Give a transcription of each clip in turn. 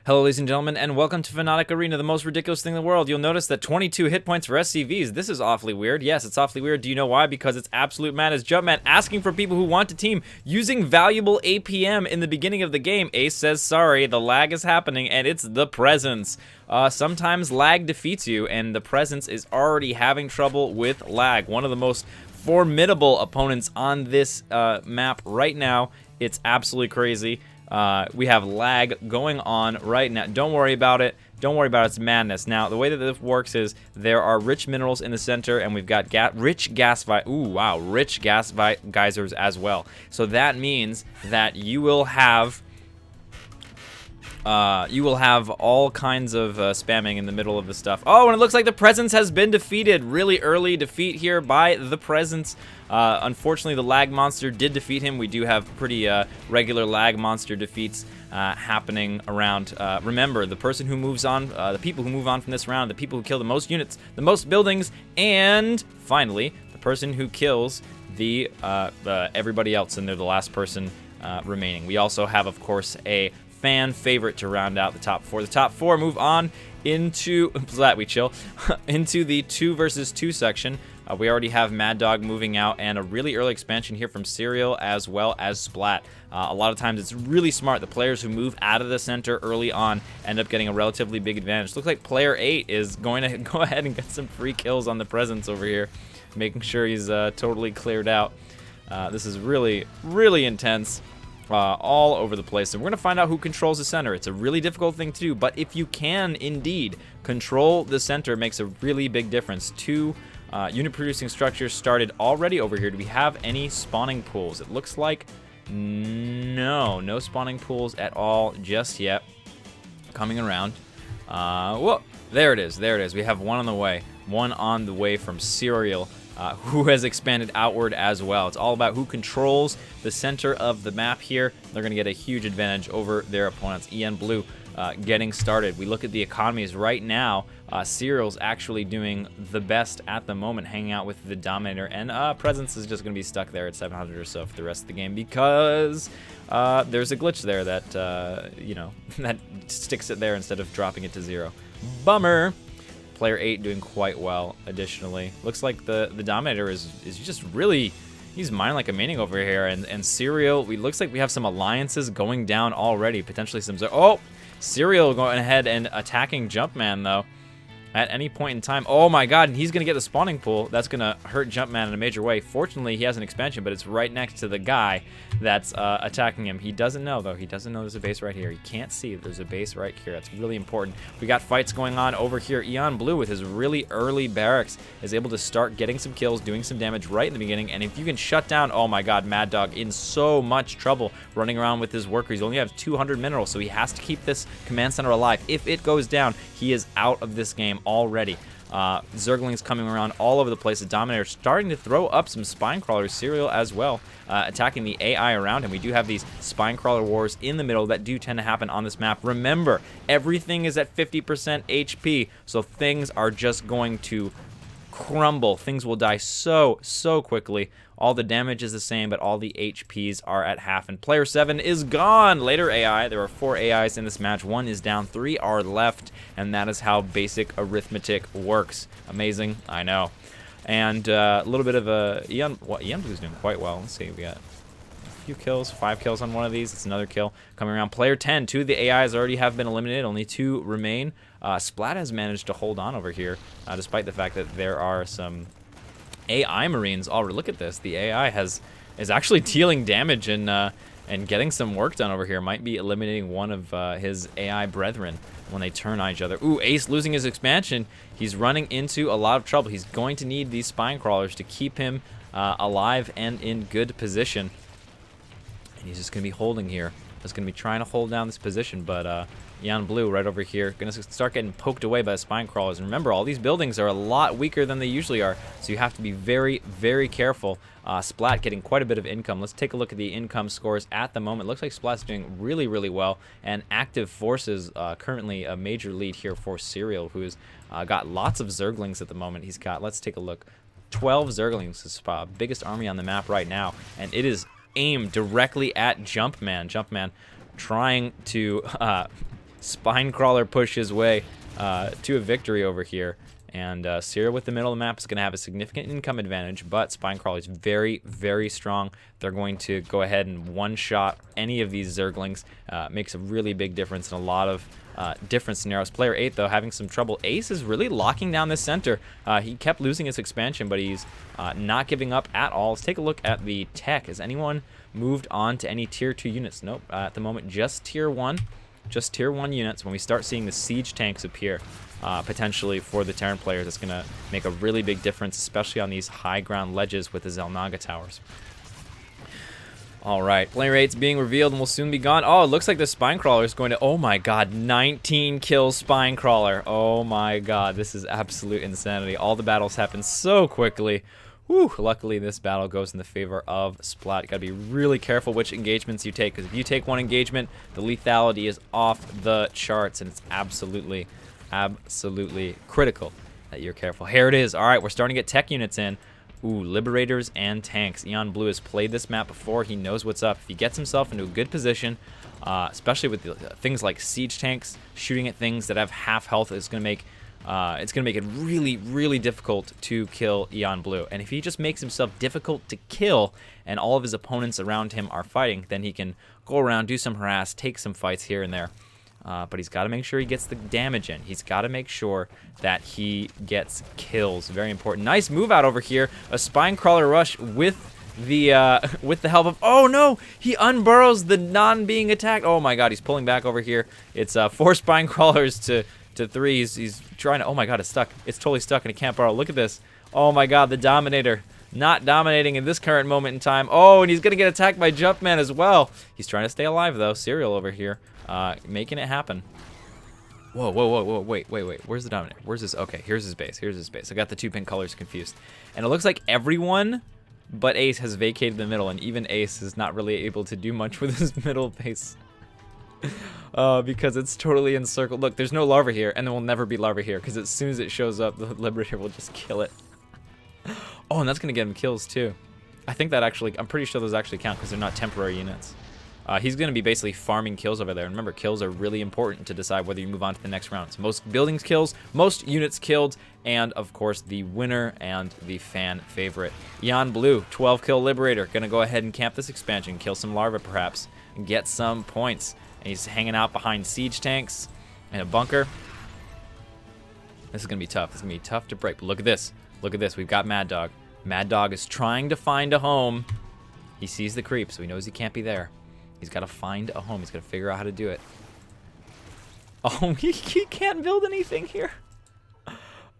Hello, ladies and gentlemen, and welcome to Fnatic Arena, the most ridiculous thing in the world. You'll notice that 22 hit points for SCVs. This is awfully weird. Yes, it's awfully weird. Do you know why? Because it's absolute madness. Jumpman asking for people who want to team using valuable APM in the beginning of the game. Ace says sorry, the lag is happening, and it's the presence. Sometimes lag defeats you, and the presence is already having trouble with lag. One of the most formidable opponents on this map right now. It's absolutely crazy. We have lag going on right now. Don't worry about it. Don't worry about it. It's madness. Now, the way that this works is there are rich minerals in the center, and we've got rich gas geysers as well. So that means that you will have all kinds of spamming in the middle of the stuff. Oh, and it looks like the presence has been defeated. Really early defeat here by the presence. Unfortunately, the lag monster did defeat him. We do have pretty regular lag monster defeats happening around. Remember, the person who moves on, the people who move on from this round, the people who kill the most units, the most buildings, and finally, the person who kills the everybody else, and they're the last person remaining. We also have, of course, a fan favorite to round out the top four. The top four move on into into the 2 versus 2 section. We already have Mad Dog moving out, and a really early expansion here from Serial as well as Splat. A lot of times it's really smart. The players who move out of the center early on end up getting a relatively big advantage. Looks like player 8 is going to go ahead and get some free kills on the presence over here, making sure he's totally cleared out. This is really, really intense. All over the place, and we're going to find out who controls the center. It's a really difficult thing to do, but if you can indeed control the center, it makes a really big difference. 2 unit producing structures started already over here. Do we have any spawning pools? It looks like no spawning pools at all just yet. Coming around. Whoa, there it is. We have one on the way from Serial, who has expanded outward as well. It's all about who controls the center of the map here. They're going to get a huge advantage over their opponents. EN Blue getting started. We look at the economies right now. Serial's actually doing the best at the moment, hanging out with the Dominator, and Presence is just going to be stuck there at 700 or so for the rest of the game because there's a glitch there that, you know, that sticks it there instead of dropping it to 0. Bummer. Player 8 doing quite well. Additionally, looks like the Dominator is just really, he's mining like a maniac over here. And Serial, looks like we have some alliances going down already. Potentially some. Oh, Serial going ahead and attacking Jumpman though. At any point in time. Oh my god, and he's going to get the spawning pool. That's going to hurt Jumpman in a major way. Fortunately, he has an expansion, but it's right next to the guy that's attacking him. He doesn't know, though. He doesn't know there's a base right here. He can't see there's a base right here. That's really important. We got fights going on over here. Eon Blue, with his really early barracks, is able to start getting some kills, doing some damage right in the beginning. And if you can shut down, oh my god, Mad Dog in so much trouble running around with his workers. He only has 200 minerals, so he has to keep this command center alive. If it goes down, he is out of this game already. Zerglings coming around all over the place. The Dominator starting to throw up some spine crawlers. Serial as well, attacking the AI around him. We do have these spine crawler wars in the middle that do tend to happen on this map. Remember, everything is at 50% HP, so things are just going to crumble. Things will die so quickly. All the damage is the same, but all the HPs are at half, and player 7 is gone. Later AI, there are 4 AIs in this match. 1 is down, 3 are left, and that is how basic arithmetic works. Amazing, I know. And a little bit of a Eon Blue's doing quite well. Let's see, we got a few kills, 5 kills on one of these. It's another kill coming around. Player 10, 2 of the AIs already have been eliminated. Only 2 remain. Splat has managed to hold on over here, despite the fact that there are some AI Marines. Oh, look at this. The AI is actually dealing damage and getting some work done over here. Might be eliminating one of his AI brethren when they turn on each other. Ooh, Ace losing his expansion. He's running into a lot of trouble. He's going to need these spine crawlers to keep him alive and in good position. And he's just going to be holding here. Just going to be trying to hold down this position, but Eon Blue right over here going to start getting poked away by the spine crawlers. And remember, all these buildings are a lot weaker than they usually are, so you have to be very, very careful. Splat getting quite a bit of income. Let's take a look at the income scores at the moment. Looks like Splat's doing really, really well, and Active Forces currently a major lead here for Serial, who's got lots of Zerglings at the moment. He's got, let's take a look, 12 Zerglings, his biggest army on the map right now, and it is aimed directly at Jumpman. Jumpman trying to Spinecrawler push his way to a victory over here. And Serial with the middle of the map is going to have a significant income advantage, but Spinecrawler is very, very strong. They're going to go ahead and one-shot any of these Zerglings. Makes a really big difference in a lot of different scenarios. Player 8, though, having some trouble. Ace is really locking down this center. He kept losing his expansion, but he's not giving up at all. Let's take a look at the tech. Has anyone moved on to any Tier 2 units? Nope. At the moment, just Tier 1. Just Tier 1 units. When we start seeing the siege tanks appear, potentially for the Terran players, it's going to make a really big difference, especially on these high ground ledges with the Xel'Naga towers. All right, player 8's being revealed and will soon be gone. Oh, it looks like the Spinecrawler is going to... Oh my god, 19 kills Spinecrawler. Oh my god, this is absolute insanity. All the battles happen so quickly. Whew, luckily this battle goes in the favor of Splat. You gotta be really careful which engagements you take, because if you take one engagement, the lethality is off the charts, and it's absolutely critical that you're careful. Here it is. All right, we're starting to get tech units in. Ooh, Liberators and tanks. Eon Blue has played this map before. He knows what's up. If he gets himself into a good position, especially with things like siege tanks, shooting at things that have half health is going to make it really, really difficult to kill Eon Blue. And if he just makes himself difficult to kill and all of his opponents around him are fighting, then he can go around, do some harass, take some fights here and there. But he's got to make sure he gets the damage in. He's got to make sure that he gets kills. Very important. Nice move out over here. A Spinecrawler rush with the help of... Oh no! He unburrows the non-being attacked. Oh my god, he's pulling back over here. It's 4 Spinecrawlers to 3. He's trying to... Oh my god, it's stuck. It's totally stuck and he can't burrow. Look at this. Oh my god, the Dominator. Not dominating in this current moment in time. Oh, and he's going to get attacked by Jumpman as well. He's trying to stay alive though. Serial over here. Making it happen. Whoa, whoa, whoa, whoa, wait. Where's the Dominator? Where's his... Okay, here's his base. Here's his base. I got the 2 pink colors confused. And it looks like everyone but Ace has vacated the middle, and even Ace is not really able to do much with his middle base. Because it's totally encircled. Look, there's no larva here, and there will never be larva here, because as soon as it shows up, the Liberator will just kill it. Oh, and that's going to get him kills, too. I think that actually... I'm pretty sure those actually count, because they're not temporary units. He's going to be basically farming kills over there. And remember, kills are really important to decide whether you move on to the next round. So most buildings kills, most units killed, and of course the winner and the fan favorite. Eon Blue, 12 kill Liberator, going to go ahead and camp this expansion, kill some larvae perhaps, and get some points. And he's hanging out behind siege tanks and a bunker. This is going to be tough. This is going to be tough to break. But look at this. Look at this. We've got Mad Dog. Mad Dog is trying to find a home. He sees the creep, so he knows he can't be there. He's got to find a home. He's got to figure out how to do it. Oh, he can't build anything here.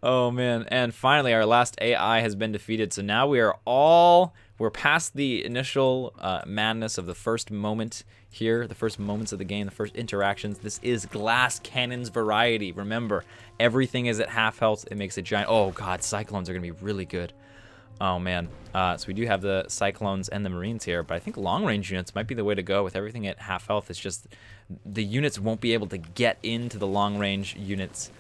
Oh, man. And finally, our last AI has been defeated. So now we're past the initial madness of the first moment here, the first moments of the game, the first interactions. This is Glass Cannon's variety. Remember, everything is at half health. It makes a giant... Oh, God, Cyclones are going to be really good. Oh, man. So we do have the Cyclones and the Marines here, but I think long-range units might be the way to go with everything at half health. It's just the units won't be able to get into the long-range units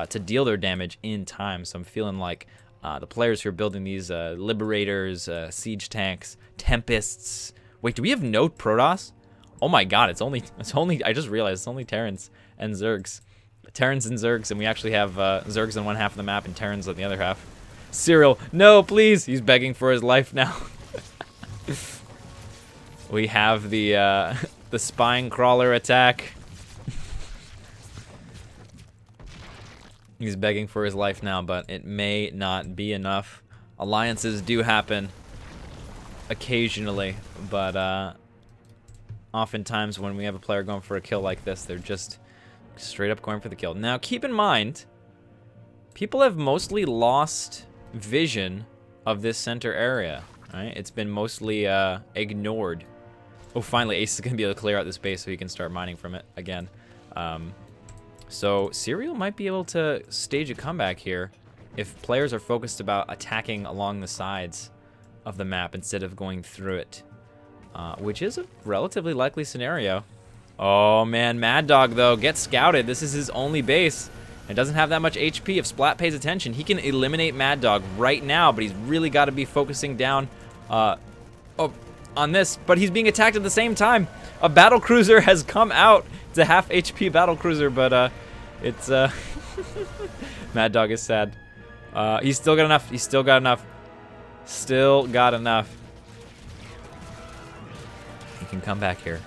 to deal their damage in time. So I'm feeling like the players who are building these Liberators, Siege Tanks, Tempests... Wait, do we have no Protoss? Oh my god, it's only... I just realized it's only Terrans and Zergs. Terrans and Zergs, and we actually have Zergs on one half of the map and Terrans on the other half. Serial, no, please! He's begging for his life now. We have the Spinecrawler attack. He's begging for his life now, but it may not be enough. Alliances do happen occasionally, but oftentimes when we have a player going for a kill like this, they're just straight up going for the kill. Now, keep in mind, people have mostly lost vision of this center area, right? It's been mostly ignored. Oh, finally, Ace is going to be able to clear out this base so he can start mining from it again. So Serial might be able to stage a comeback here if players are focused about attacking along the sides of the map instead of going through it, which is a relatively likely scenario. Oh man, Mad Dog though gets scouted. This is his only base. It doesn't have that much HP. If Splat pays attention, he can eliminate Mad Dog right now, but he's really got to be focusing down on this. But he's being attacked at the same time. A battle cruiser has come out It's a half HP battlecruiser, but it's Mad Dog is sad. He's still got enough. He's still got enough. Still got enough. He can come back here.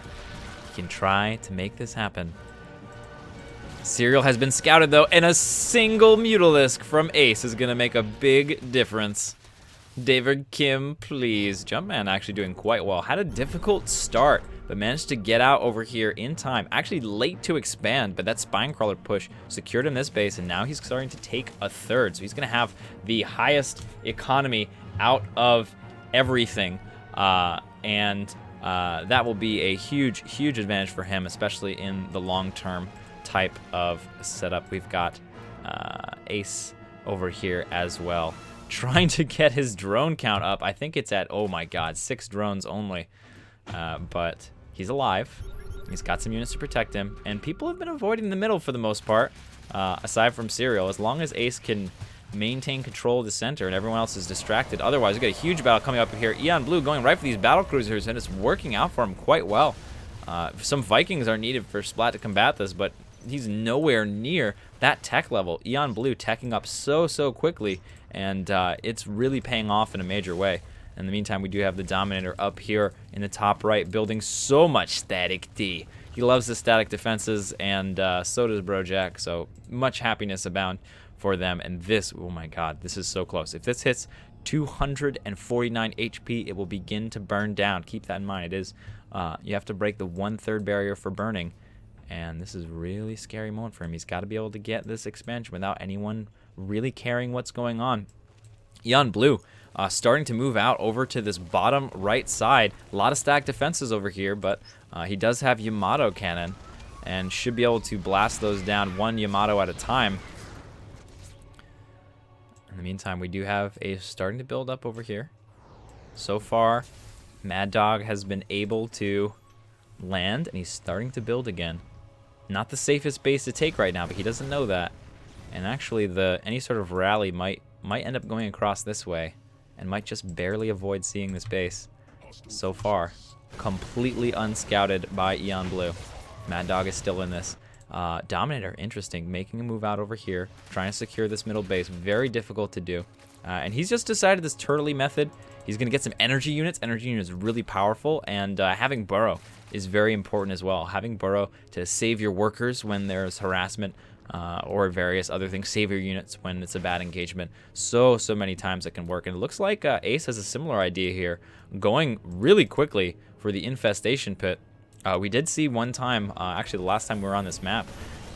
He can try to make this happen. Serial has been scouted though, and a single Mutalisk from Ace is gonna make a big difference. David Kim, please. Jumpman actually doing quite well. Had a difficult start, but managed to get out over here in time. Actually late to expand, but that Spinecrawler push secured him this base, and now he's starting to take a third. So he's gonna have the highest economy out of everything, and that will be a huge, huge advantage for him, especially in the long-term type of setup. We've got Ace over here as well, trying to get his drone count up. I think it's at, oh my god, 6 drones only, but he's alive. He's got some units to protect him, and people have been avoiding the middle for the most part, aside from Serial, as long as Ace can maintain control of the center and everyone else is distracted. Otherwise, we got a huge battle coming up here. Eon Blue going right for these battle cruisers, and it's working out for him quite well. Some Vikings are needed for Splat to combat this, but he's nowhere near that tech level. Eon Blue teching up so quickly, and it's really paying off in a major way. In the meantime, we do have the Dominator up here in the top right, building so much static D. He loves the static defenses, and so does Brojack, so much happiness abound for them. And this, oh my god, this is so close. If this hits 249 HP, it will begin to burn down. Keep that in mind. It is, you have to break the 1/3 barrier for burning, and this is a really scary moment for him. He's got to be able to get this expansion without anyone really caring what's going on. Eon Blue starting to move out over to this bottom right side. A lot of stacked defenses over here, but he does have Yamato cannon and should be able to blast those down one Yamato at a time. In the meantime, we do have Ace starting to build up over here. So far, Mad Dog has been able to land, and he's starting to build again. Not the safest base to take right now, but he doesn't know that. And actually, any sort of rally might end up going across this way, and might just barely avoid seeing this base. So far, completely unscouted by Eon Blue. Mad Dog is still in this. Dominator, interesting, making a move out over here, trying to secure this middle base. Very difficult to do. And he's just decided this turtley method. He's going to get some energy units. Energy units really powerful, and having Burrow is very important as well. Having Burrow to save your workers when there's harassment, or various other things. Save your units when it's a bad engagement. So many times it can work. And it looks like Ace has a similar idea here, going really quickly for the infestation pit. We did see one time, actually the last time we were on this map,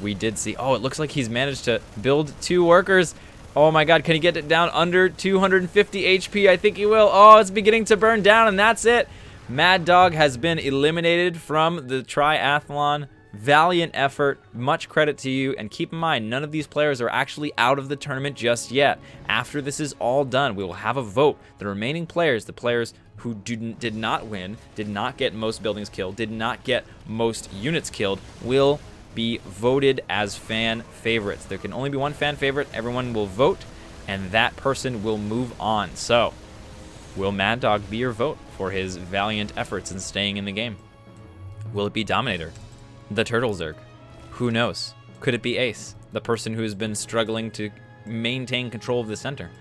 we did see, oh, it looks like he's managed to build 2 workers. Oh my god, can he get it down under 250 HP? I think he will. Oh, it's beginning to burn down, and that's it. Mad Dog has been eliminated from the triathlon. Valiant effort, much credit to you, and keep in mind, none of these players are actually out of the tournament just yet. After this is all done, we will have a vote. The remaining players, the players who did not win, did not get most buildings killed, did not get most units killed, will be voted as fan favorites. There can only be one fan favorite. Everyone will vote, and that person will move on. So, will Mad Dog be your vote for his valiant efforts in staying in the game? Will it be Dominator? The Turtle Zerg? Who knows? Could it be Ace, the person who's been struggling to maintain control of the center?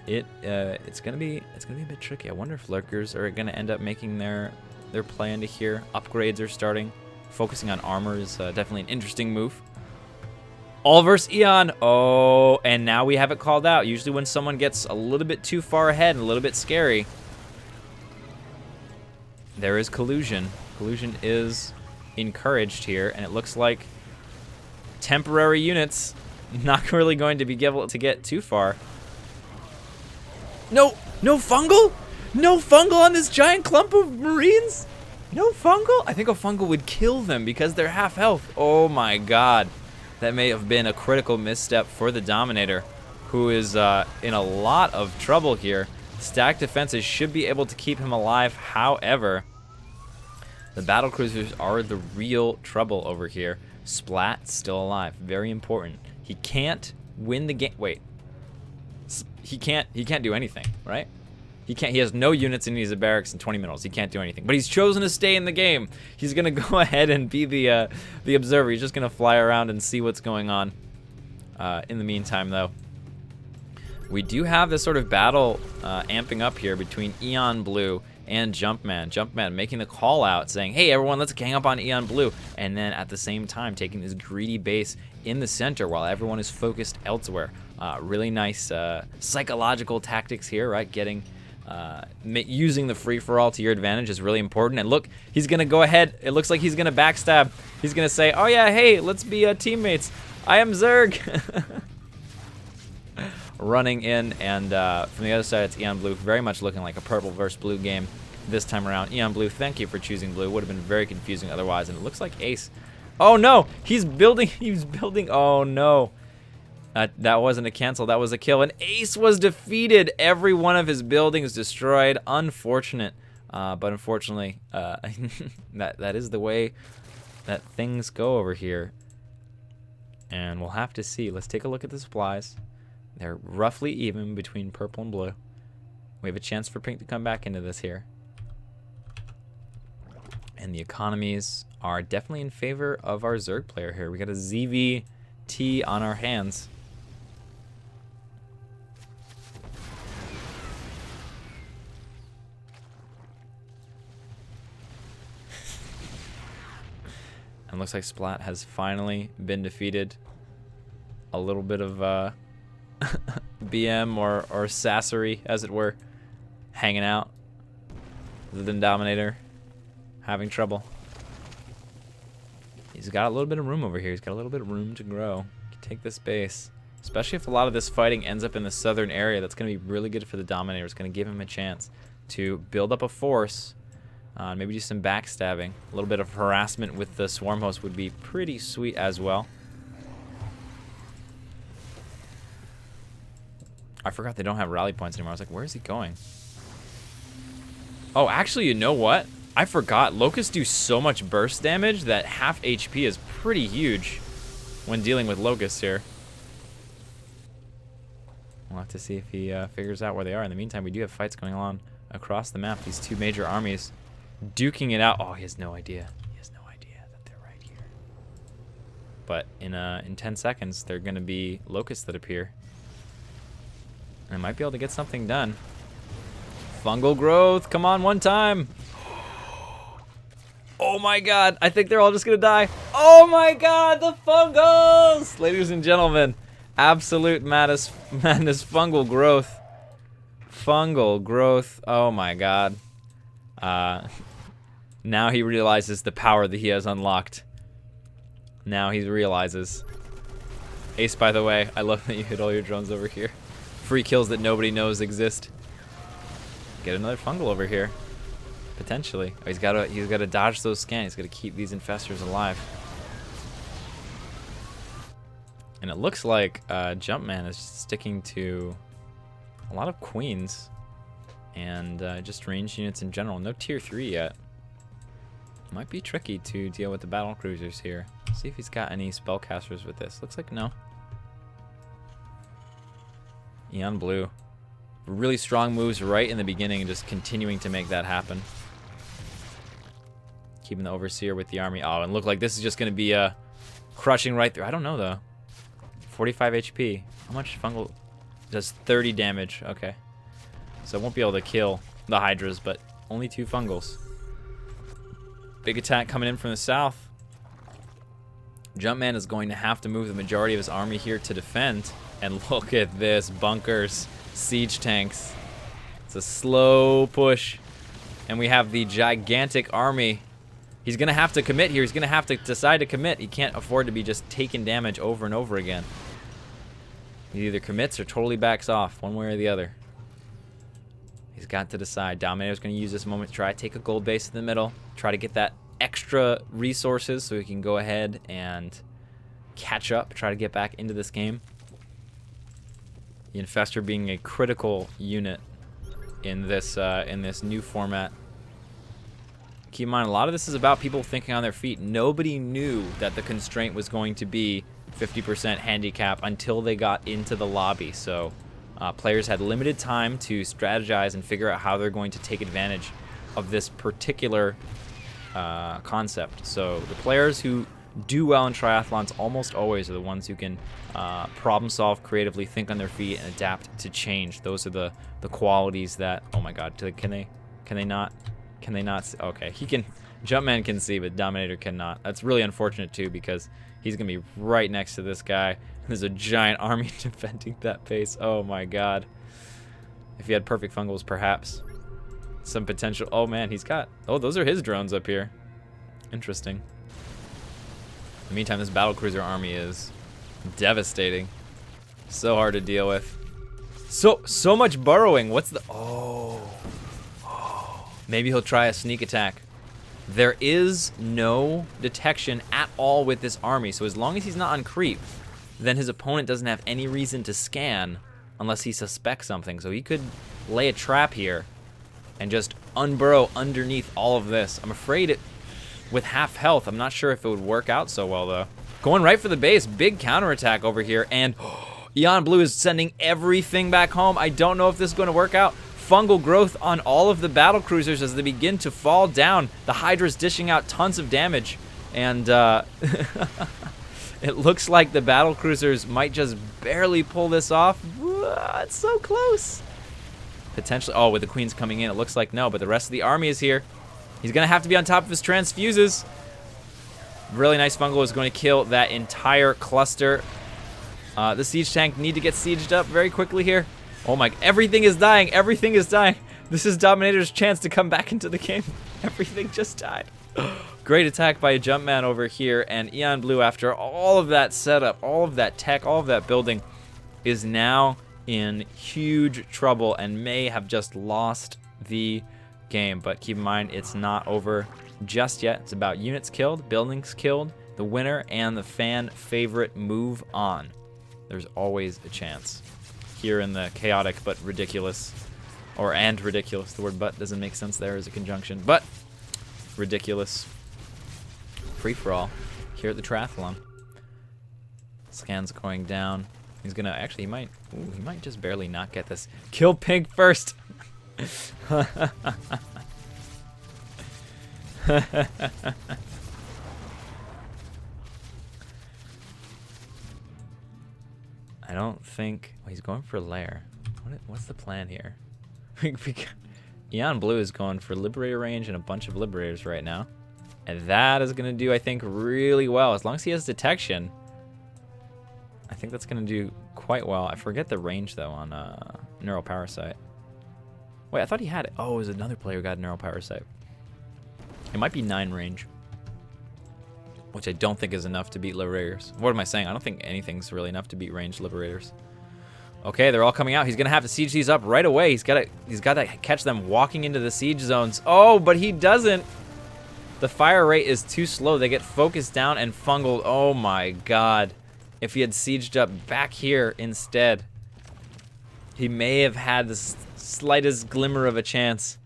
It's gonna be a bit tricky. I wonder if lurkers are gonna end up making their play into here. Upgrades are starting. Focusing on armor is definitely an interesting move. All versus Eon. Oh, and now we have it called out. Usually when someone gets a little bit too far ahead and a little bit scary, there is collusion. Collusion is encouraged here, and it looks like temporary units not really going to be able to get too far. No fungal? No fungal on this giant clump of Marines? No fungal? I think a fungal would kill them because they're half health. Oh my god. That may have been a critical misstep for the Dominator, who is in a lot of trouble here. Stacked defenses should be able to keep him alive. However, the battlecruisers are the real trouble over here. Splat still alive. Very important. He can't win the game. Wait. He can't do anything, right? He can't. He has no units and he's a barracks in 20 minutes. He can't do anything. But he's chosen to stay in the game. He's gonna go ahead and be the observer. He's just gonna fly around and see what's going on. In the meantime, though, we do have this sort of battle amping up here between Eon Blue and Jumpman. Jumpman making the call out, saying, "Hey everyone, let's gang up on Eon Blue," and then at the same time taking this greedy base in the center while everyone is focused elsewhere. Really nice psychological tactics here, right? Using the free-for-all to your advantage is really important. And look, he's gonna go ahead. It looks like he's gonna backstab. He's gonna say, "Oh yeah, hey, let's be teammates. I am Zerg." Running in, and from the other side, it's Eon Blue, very much looking like a purple versus blue game this time around. Eon Blue, thank you for choosing blue. Would have been very confusing otherwise. And it looks like Ace. Oh no, he's building. He's building. Oh no, that wasn't a cancel. That was a kill. And Ace was defeated. Every one of his buildings destroyed. Unfortunate, but unfortunately, that is the way that things go over here. And we'll have to see. Let's take a look at the supplies. They're roughly even between purple and blue. We have a chance for pink to come back into this here. And the economies are definitely in favor of our Zerg player here. We got a ZVT on our hands. And looks like Splat has finally been defeated. A little bit of BM or sassery, as it were, hanging out. The Dominator having trouble. He's got a little bit of room over here. He's got a little bit of room to grow. He can take this base, especially if a lot of this fighting ends up in the southern area. That's going to be really good for the Dominator. It's going to give him a chance to build up a force. Maybe do some backstabbing. A little bit of harassment with the Swarm Host would be pretty sweet as well. I forgot they don't have rally points anymore. I was like, where is he going? Oh, actually, you know what? I forgot. Locusts do so much burst damage that half HP is pretty huge when dealing with Locusts here. We'll have to see if he figures out where they are. In the meantime, we do have fights going on across the map. These two major armies duking it out. Oh, he has no idea. He has no idea that they're right here. But in 10 seconds, they're going to be Locusts that appear. I might be able to get something done. Fungal growth, come on, one time. Oh my god, I think they're all just gonna die. Oh my god, the fungals! Ladies and gentlemen, absolute madness fungal growth. Fungal growth, oh my god. Now he realizes the power that he has unlocked. Now he realizes. Ace, by the way, I love that you hit all your drones over here. Free kills that nobody knows exist. Get another fungal over here, potentially. Oh, he's got to dodge those scans. He's got to keep these infestors alive. And it looks like Jumpman is sticking to a lot of queens and just ranged units in general. No tier 3 yet. Might be tricky to deal with the battle cruisers here. See if he's got any spellcasters with this. Looks like no. Eon Blue. Really strong moves right in the beginning and just continuing to make that happen. Keeping the Overseer with the army. Oh, and look like this is just going to be crushing right through. I don't know, though. 45 HP. How much fungal? Does 30 damage. Okay. So I won't be able to kill the Hydras, but only 2 fungals. Big attack coming in from the south. Jumpman is going to have to move the majority of his army here to defend. And look at this, bunkers, siege tanks. It's a slow push. And we have the gigantic army. He's going to have to commit here. He's going to have to decide to commit. He can't afford to be just taking damage over and over again. He either commits or totally backs off, one way or the other. He's got to decide. Dominator's going to use this moment to try to take a gold base in the middle. Try to get that extra resources so he can go ahead and catch up. Try to get back into this game. The Infestor being a critical unit in this new format. Keep in mind, a lot of this is about people thinking on their feet. Nobody knew that the constraint was going to be 50% handicap until they got into the lobby. So Players had limited time to strategize and figure out how they're going to take advantage of this particular concept. So the players who do well in triathlons almost always are the ones who can problem solve creatively, think on their feet, and adapt to change. Those are the qualities that, oh my god, can they not see? Okay, he can, Jumpman can see, but Dominator cannot. That's really unfortunate too, because he's gonna be right next to this guy. There's a giant army defending that base. Oh my god. If he had perfect fungals, perhaps some potential. Oh man, he's got, oh, those are his drones up here. Interesting. In the meantime, this battlecruiser army is devastating. So hard to deal with. So much burrowing. What's the, oh. Maybe he'll try a sneak attack. There is no detection at all with this army, so as long as he's not on creep, then his opponent doesn't have any reason to scan unless he suspects something. So he could lay a trap here and just unburrow underneath all of this. I'm afraid with half health, I'm not sure if it would work out so well though. Going right for the base, big counterattack over here, and Eon Blue is sending everything back home. I don't know if this is going to work out. Fungal growth on all of the battle cruisers as they begin to fall down. The Hydra's dishing out tons of damage, and it looks like the battle cruisers might just barely pull this off. It's so close. Potentially, oh, with the queens coming in, it looks like no, but the rest of the army is here. He's gonna have to be on top of his transfuses. Really nice fungal is going to kill that entire cluster. The siege tank need to get sieged up very quickly here. Oh my, everything is dying, everything is dying. This is Dominator's chance to come back into the game. Everything just died. Great attack by a Jumpman over here, and Eon Blue, after all of that setup, all of that tech, all of that building, is now in huge trouble and may have just lost the game. But keep in mind, it's not over just yet. It's about units killed, buildings killed, the winner, and the fan favorite move on. There's always a chance here in the chaotic but ridiculous, and ridiculous. The word but doesn't make sense there as a conjunction, but ridiculous free-for-all here at the Triathlon. Scans going down. He's gonna, actually, he might just barely not get this. Kill Pink first. I don't think, oh, he's going for Lair. What's the plan here? Eon Blue is going for Liberator range and a bunch of Liberators right now. And that is going to do, I think, really well. As long as he has detection, I think that's going to do quite well. I forget the range, though, on Neural Parasite. Wait, I thought he had it. Oh, it was another player who got Neural Parasite. It might be 9 range, which I don't think is enough to beat Liberators. What am I saying? I don't think anything's really enough to beat ranged Liberators. Okay, they're all coming out. He's gonna have to siege these up right away. He's got to catch them walking into the siege zones. Oh, but he doesn't. The fire rate is too slow. They get focused down and fungled. Oh my god. If he had sieged up back here instead, he may have had the slightest glimmer of a chance.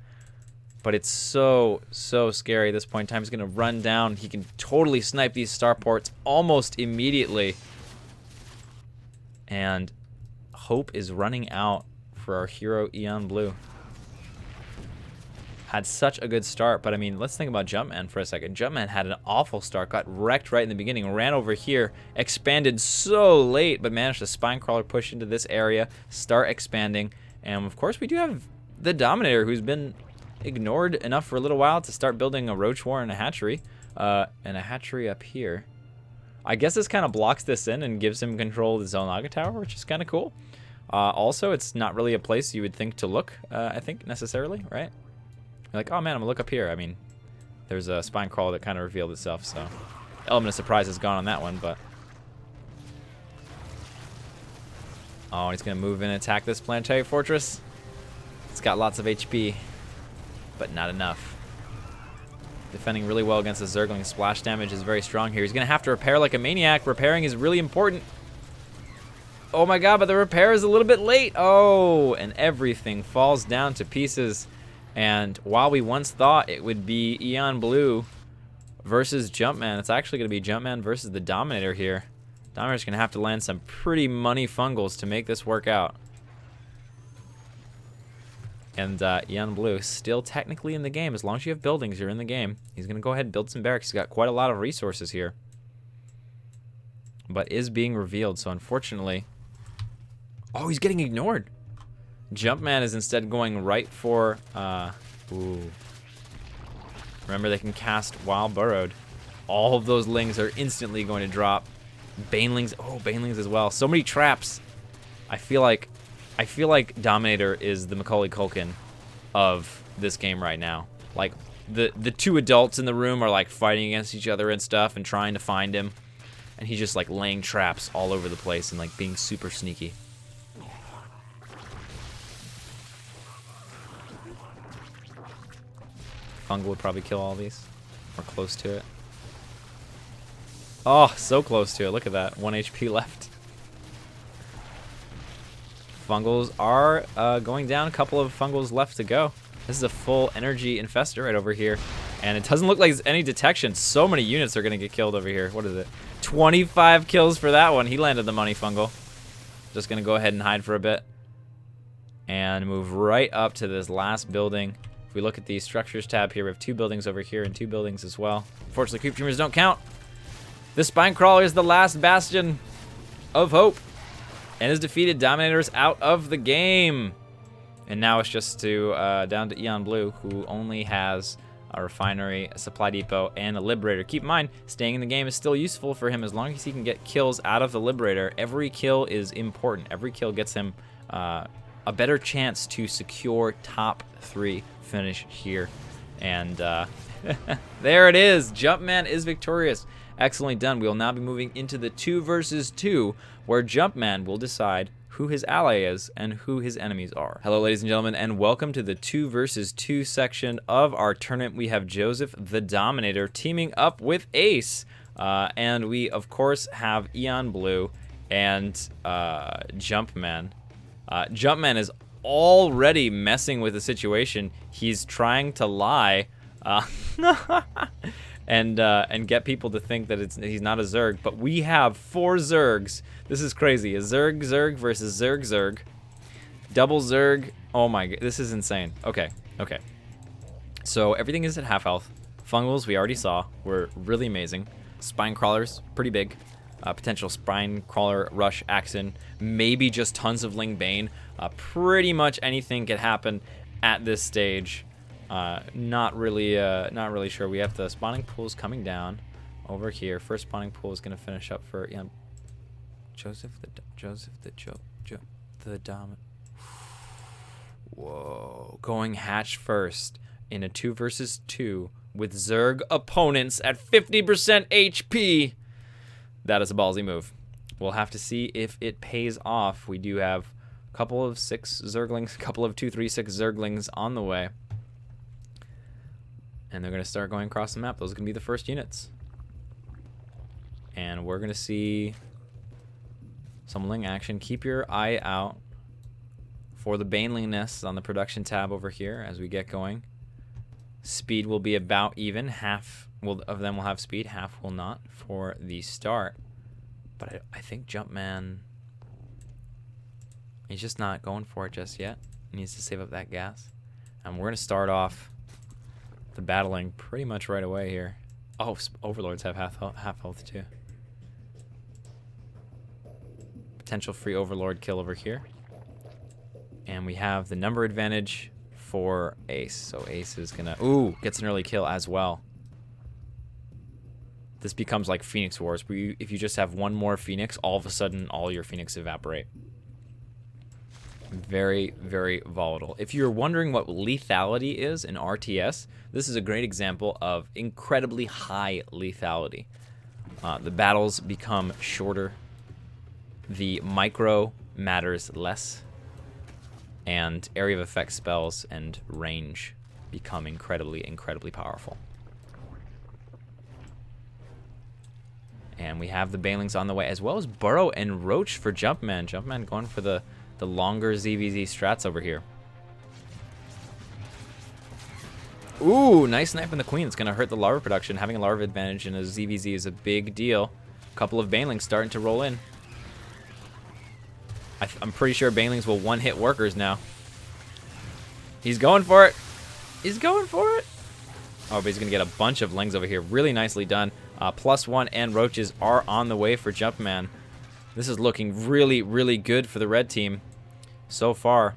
But it's so scary at this point in time. He's gonna run down. He can totally snipe these starports almost immediately. And hope is running out for our hero Eon Blue. Had such a good start, but I mean, let's think about Jumpman for a second. Jumpman had an awful start, got wrecked right in the beginning, ran over here, expanded so late, but managed to spine crawler push into this area, start expanding. And of course, we do have the Dominator, who's been ignored enough for a little while to start building a Roach War and a hatchery up here. I guess this kind of blocks this in and gives him control of the Zelnaga Tower, which is kind of cool. Also, it's not really a place you would think to look, I think, necessarily, right? You're like, oh man, I'm gonna look up here. I mean, there's a spine crawler that kind of revealed itself, so element of surprise is gone on that one, but oh, he's gonna move in and attack this planetary fortress. It's got lots of HP, but not enough. Defending really well against the Zergling. Splash damage is very strong here. He's gonna have to repair like a maniac. Repairing is really important. Oh my god, but the repair is a little bit late. Oh, and everything falls down to pieces. And while we once thought it would be Eon Blue versus Jumpman, it's actually gonna be Jumpman versus the Dominator here. Dominator's gonna have to land some pretty money fungals to make this work out. And Eon Blue still technically in the game. As long as you have buildings, you're in the game. He's going to go ahead and build some barracks. He's got quite a lot of resources here. But is being revealed, so unfortunately... Oh, he's getting ignored. Jumpman is instead going right for... Ooh. Remember, they can cast while burrowed. All of those lings are instantly going to drop. Banelings... Oh, Banelings as well. So many traps. I feel like Dominator is the Macaulay Culkin of this game right now. Like, the two adults in the room are, like, fighting against each other and stuff and trying to find him. And he's just, like, laying traps all over the place and, like, being super sneaky. Fungal would probably kill all these. Or close to it. Oh, so close to it. Look at that. 1 HP left. Fungals are going down. A couple of Fungals left to go. This is a full energy infestor right over here. And it doesn't look like there's any detection. So many units are going to get killed over here. What is it? 25 kills for that one. He landed the money, Fungal. Just going to go ahead and hide for a bit. And move right up to this last building. If we look at the structures tab here, we have 2 buildings over here and 2 buildings as well. Unfortunately, creep tumors don't count. This spine crawler is the last bastion of hope. And is defeated. Dominator's out of the game. And now it's just down to Eon Blue, who only has a refinery, a supply depot, and a liberator. Keep in mind, staying in the game is still useful for him as long as he can get kills out of the liberator. Every kill is important. Every kill gets him a better chance to secure top 3 finish here. And there it is. Jumpman is victorious. Excellently done. We will now be moving into the 2 versus 2, where Jumpman will decide who his ally is and who his enemies are. Hello, ladies and gentlemen, and welcome to the 2 versus 2 section of our tournament. We have Joseph the Dominator teaming up with Ace, and we, of course, have Eon Blue and Jumpman. Jumpman is already messing with the situation. He's trying to lie. And get people to think that he's not a Zerg, but we have 4 Zergs. This is crazy. A Zerg versus Zerg. Double Zerg. Oh my god, this is insane. Okay. So everything is at half health. Fungals, we already saw, were really amazing. Spine crawlers, pretty big. Potential spine crawler rush Axon. Maybe just tons of Ling Bane. Pretty much anything could happen at this stage. Not really sure. We have the spawning pools coming down over here. First spawning pool is gonna finish up for Joseph the Dom. Whoa, going hatch first in a 2 versus 2 with Zerg opponents at 50% HP. That is a ballsy move. We'll have to see if it pays off. We do have a couple of 6 Zerglings, a couple of 2-3-6 Zerglings on the way. And they're going to start going across the map. Those are going to be the first units. And we're going to see some Ling action. Keep your eye out for the Baneling nests on the production tab over here as we get going. Speed will be about even. Half of them will have speed, half will not for the start. But I think Jumpman, he's just not going for it just yet. He needs to save up that gas. And we're going to start off the battling pretty much right away here. Oh, Overlords have half health too. Potential free Overlord kill over here. And we have the number advantage for Ace. So Ace is gonna, ooh, gets an early kill as well. This becomes like Phoenix Wars, where if you just have one more Phoenix, all of a sudden all your Phoenix evaporate. Very, very volatile. If you're wondering what lethality is in RTS, this is a great example of incredibly high lethality. The battles become shorter. The micro matters less. And area of effect spells and range become incredibly, incredibly powerful. And we have the Banelings on the way, as well as Burrow and Roach for Jumpman. Jumpman going for the longer ZVZ strats over here. Ooh, nice snipe in the Queen. It's going to hurt the larva production. Having a larva advantage in a ZVZ is a big deal. A couple of Banelings starting to roll in. I'm pretty sure Banelings will one-hit workers now. He's going for it. He's going for it. Oh, but he's going to get a bunch of lings over here. Really nicely done. +1 and roaches are on the way for Jumpman. This is looking really, really good for the red team so far.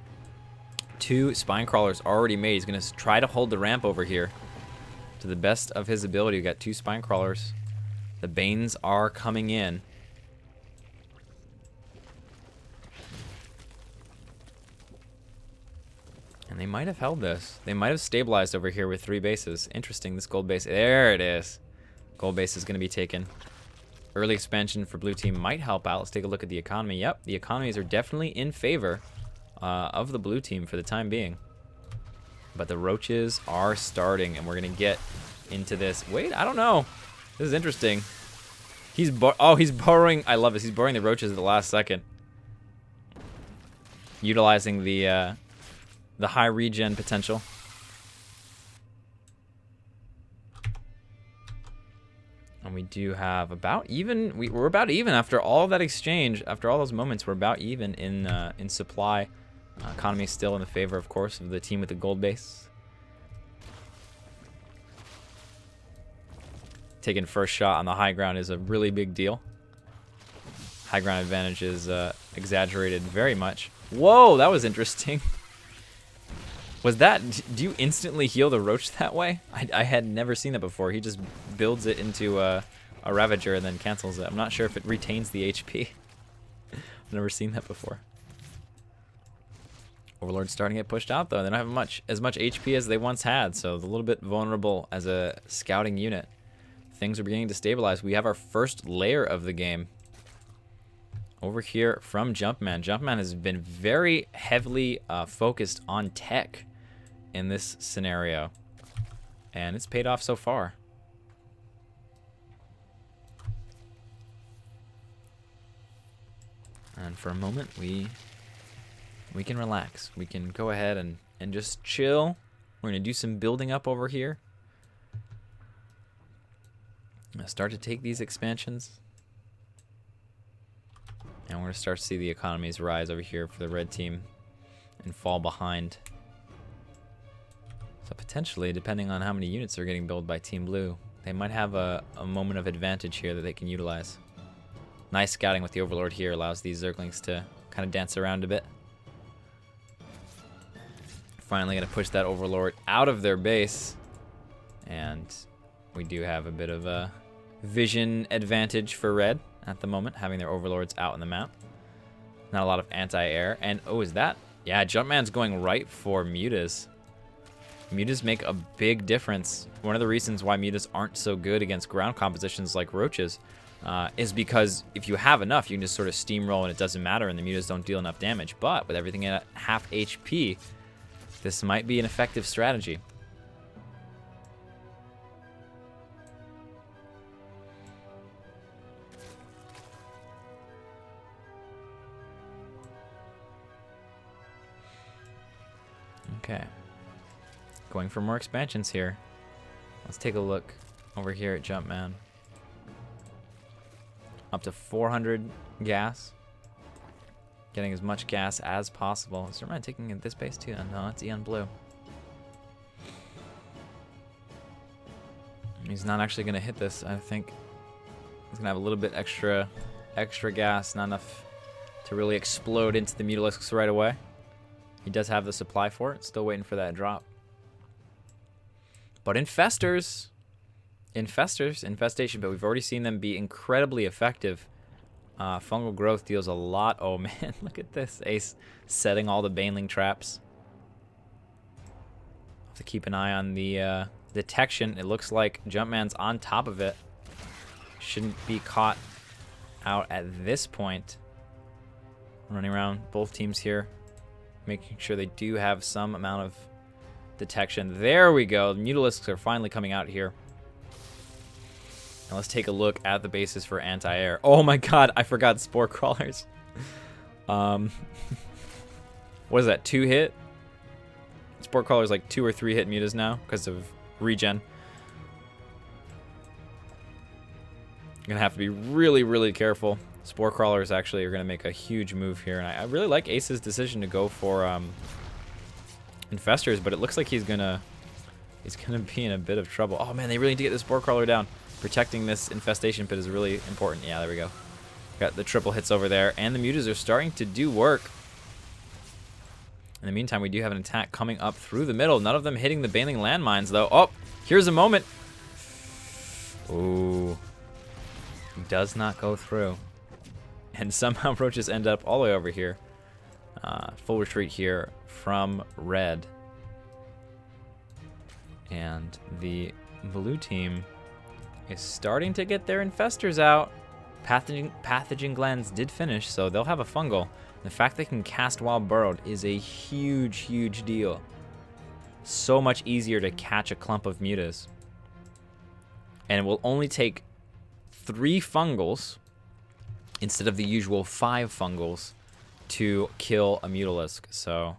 2 spine crawlers already made. He's going to try to hold the ramp over here to the best of his ability. We've got 2 spine crawlers. The Banes are coming in. And they might have held this. They might have stabilized over here with 3 bases. Interesting, this gold base. There it is. Gold base is going to be taken. Early expansion for blue team might help out. Let's take a look at the economy. Yep, the economies are definitely in favor of the blue team for the time being. But the roaches are starting, and we're going to get into this. Wait, I don't know. This is interesting. He's borrowing. I love this. He's borrowing the roaches at the last second. Utilizing the high regen potential. And we do have about even. We're about even after all that exchange. After all those moments, we're about even in supply. Economy is still in the favor, of course, of the team with the gold base. Taking first shot on the high ground is a really big deal. High ground advantage is exaggerated very much. Whoa, that was interesting. Was that, do you instantly heal the roach that way? I had never seen that before. He just builds it into a Ravager and then cancels it. I'm not sure if it retains the HP. I've never seen that before. Overlord's starting to get pushed out though. They don't have as much HP as they once had, so it's a little bit vulnerable as a scouting unit. Things are beginning to stabilize. We have our first layer of the game over here from Jumpman. Jumpman has been very heavily focused on tech in this scenario, and it's paid off so far. And for a moment, we can relax. We can go ahead and just chill. We're gonna do some building up over here. I'm gonna start to take these expansions. And we're going to start to see the economies rise over here for the red team and fall behind. So potentially, depending on how many units are getting built by Team Blue, they might have a moment of advantage here that they can utilize. Nice scouting with the Overlord here allows these Zerglings to kind of dance around a bit. Finally going to push that Overlord out of their base. And we do have a bit of a vision advantage for red at the moment, having their Overlords out on the map. Not a lot of anti-air. And, oh, is that? Yeah, Jumpman's going right for Mutas. Mutas make a big difference. One of the reasons why Mutas aren't so good against ground compositions like roaches is because if you have enough, you can just sort of steamroll and it doesn't matter and the Mutas don't deal enough damage. But with everything at half HP, this might be an effective strategy. Okay, going for more expansions here. Let's take a look over here at Jumpman. Up to 400 gas. Getting as much gas as possible. Is Jumpman taking at this base too? No, it's Eon Blue. He's not actually going to hit this. I think he's going to have a little bit extra gas. Not enough to really explode into the Mutalisks right away. He does have the supply for it. Still waiting for that drop. But infestation, but we've already seen them be incredibly effective. Fungal growth deals a lot. Oh man, look at this. Ace setting all the Baneling traps. Have to keep an eye on the detection. It looks like Jumpman's on top of it. Shouldn't be caught out at this point. Running around both teams here, making sure they do have some amount of detection. There we go. The Mutalisks are finally coming out here. Now let's take a look at the bases for anti-air. Oh my god, I forgot Spore Crawlers. What is that, 2 hit? Spore Crawlers like 2 or 3 hit mutas now because of regen. You're gonna have to be really, really careful. Spore Crawlers actually are gonna make a huge move here, and I really like Ace's decision to go for infestors, but it looks like he's gonna be in a bit of trouble. Oh man, they really need to get this boar crawler down. Protecting this infestation pit is really important. Yeah, there we go. Got the triple hits over there, and the mutas are starting to do work. In the meantime, we do have an attack coming up through the middle. None of them hitting the baneling landmines, though. Oh, here's a moment. Ooh. Does not go through. And somehow roaches end up all the way over here. Full retreat here from red. And the blue team is starting to get their infestors out. Pathogen glands did finish, so they'll have a fungal. The fact they can cast while burrowed is a huge, huge deal. So much easier to catch a clump of mutas. And it will only take 3 fungals instead of the usual 5 fungals to kill a mutalisk. So,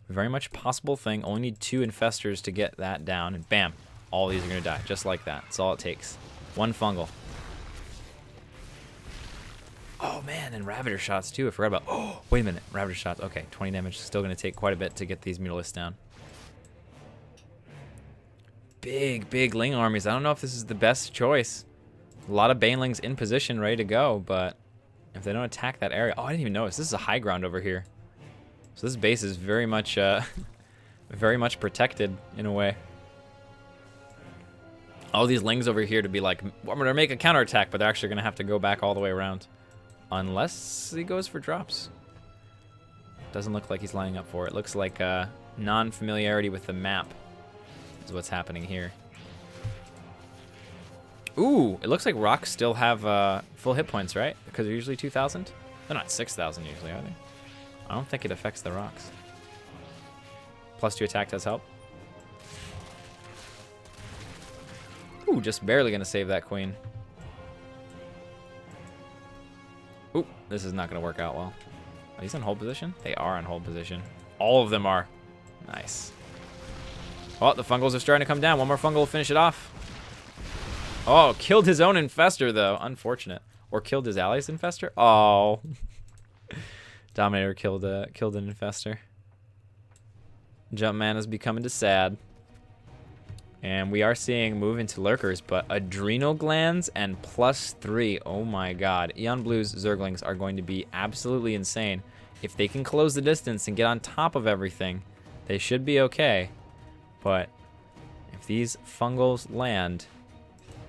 very much possible thing. Only need 2 infestors to get that down, and bam, all these are going to die, just like that. That's all it takes. 1 fungal. Oh man, and Ravager shots too. I forgot about. Oh, wait a minute. Ravager shots. Okay, 20 damage. Still going to take quite a bit to get these mutalisks down. Big, big Ling armies. I don't know if this is the best choice. A lot of banelings in position, ready to go, but if they don't attack that area. Oh, I didn't even notice. This is a high ground over here. So this base is very much, very much protected in a way. All these Lings over here to be like, I'm going to make a counterattack, but they're actually going to have to go back all the way around. Unless he goes for drops. Doesn't look like he's lining up for it. Looks like non-familiarity with the map is what's happening here. Ooh, it looks like rocks still have full hit points, right? Because they're usually 2,000? They're not 6,000 usually, are they? I don't think it affects the rocks. +2 attack does help. Ooh, just barely going to save that queen. Ooh, this is not going to work out well. Are these in hold position? They are in hold position. All of them are. Nice. Oh, the fungals are starting to come down. One more fungal will finish it off. Oh, killed his own infestor, though. Unfortunate. Or killed his ally's infestor? Oh. Dominator killed an infestor. Jumpman is becoming to sad. And we are seeing move into lurkers, but adrenal glands and +3. Oh my god. Eon Blue's Zerglings are going to be absolutely insane. If they can close the distance and get on top of everything, they should be okay. But if these fungals land,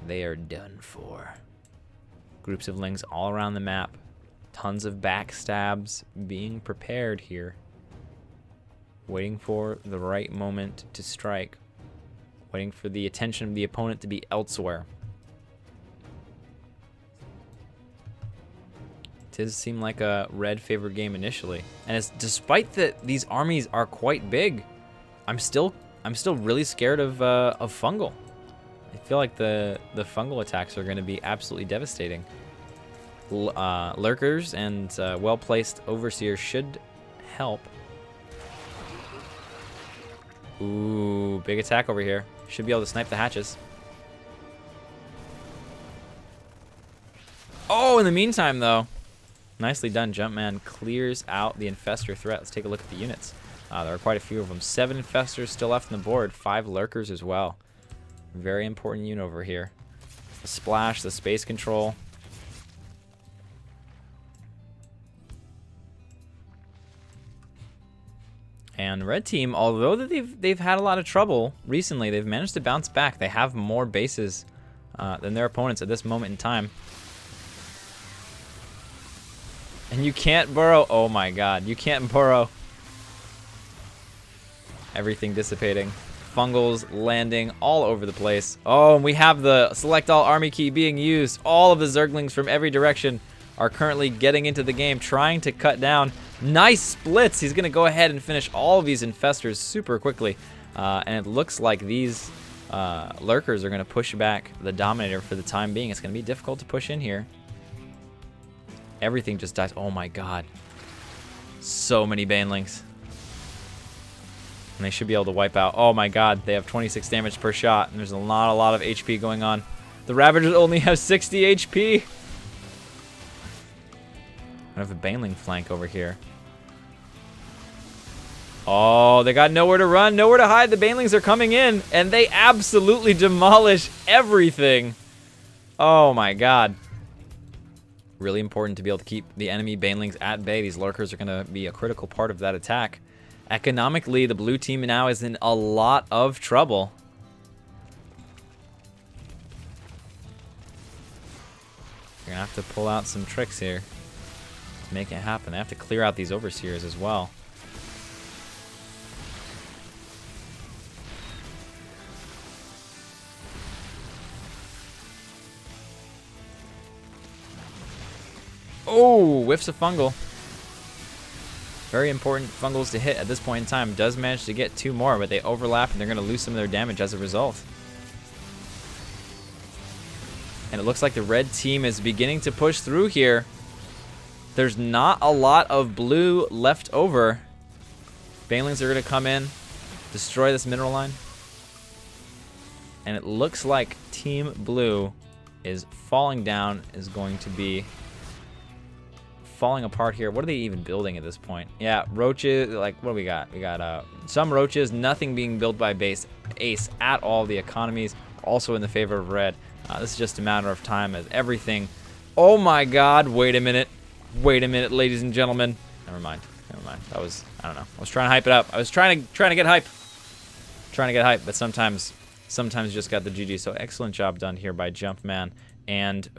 they are done for. Groups of Lings all around the map. Tons of backstabs being prepared here. Waiting for the right moment to strike. Waiting for the attention of the opponent to be elsewhere. It does seem like a red favored game initially. And it's, despite that these armies are quite big, I'm still really scared of fungal. I feel like the fungal attacks are going to be absolutely devastating. Lurkers and well-placed overseers should help. Ooh, big attack over here. Should be able to snipe the hatches. Oh, in the meantime, though, nicely done. Jumpman clears out the infestor threat. Let's take a look at the units. There are quite a few of them. 7 infestors still left on the board. 5 lurkers as well. Very important unit over here. The splash, the space control. And red team, although they've had a lot of trouble recently, they've managed to bounce back. They have more bases than their opponents at this moment in time. And you can't burrow. Oh my god, you can't burrow. Everything dissipating. Fungals landing all over the place. Oh, and we have the select all army key being used. All of the Zerglings from every direction are currently getting into the game, trying to cut down. Nice splits. He's going to go ahead and finish all of these infestors super quickly. And it looks like these lurkers are going to push back the Dominator for the time being. It's going to be difficult to push in here. Everything just dies. Oh my god. So many banelings. And they should be able to wipe out. Oh my god, they have 26 damage per shot. And there's a lot of HP going on. The Ravagers only have 60 HP. I have a baneling flank over here. Oh, they got nowhere to run, nowhere to hide. The banelings are coming in, and they absolutely demolish everything. Oh my god. Really important to be able to keep the enemy banelings at bay. These lurkers are going to be a critical part of that attack. Economically, the blue team now is in a lot of trouble. They're going to have to pull out some tricks here to make it happen. They have to clear out these overseers as well. Oh, whiffs a fungal. Very important fungals to hit at this point in time. Does manage to get 2 more, but they overlap and they're going to lose some of their damage as a result. And it looks like the red team is beginning to push through here. There's not a lot of blue left over. Banelings are going to come in, destroy this mineral line. And it looks like Team Blue is falling down, is going to be falling apart here. What are they even building at this point? Yeah, roaches, like, what do we got? We got some roaches, nothing being built by base Ace at all. The economies also in the favor of red. This is just a matter of time as everything. Oh my god, wait a minute, ladies and gentlemen. Never mind. That was, I don't know. I was trying to hype it up. I was trying to get hype. But sometimes you just got the GG. So excellent job done here by Jumpman and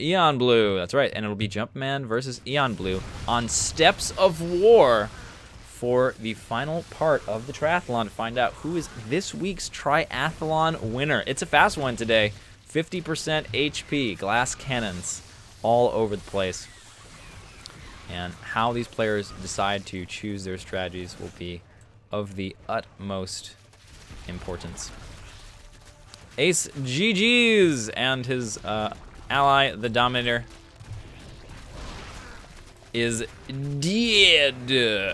Eon Blue. That's right. And it'll be Jumpman versus Eon Blue on Steps of War for the final part of the triathlon to find out who is this week's triathlon winner. It's a fast one today. 50% HP, glass cannons all over the place. And how these players decide to choose their strategies will be of the utmost importance. Ace GG's and his ally, the Dominator, is dead.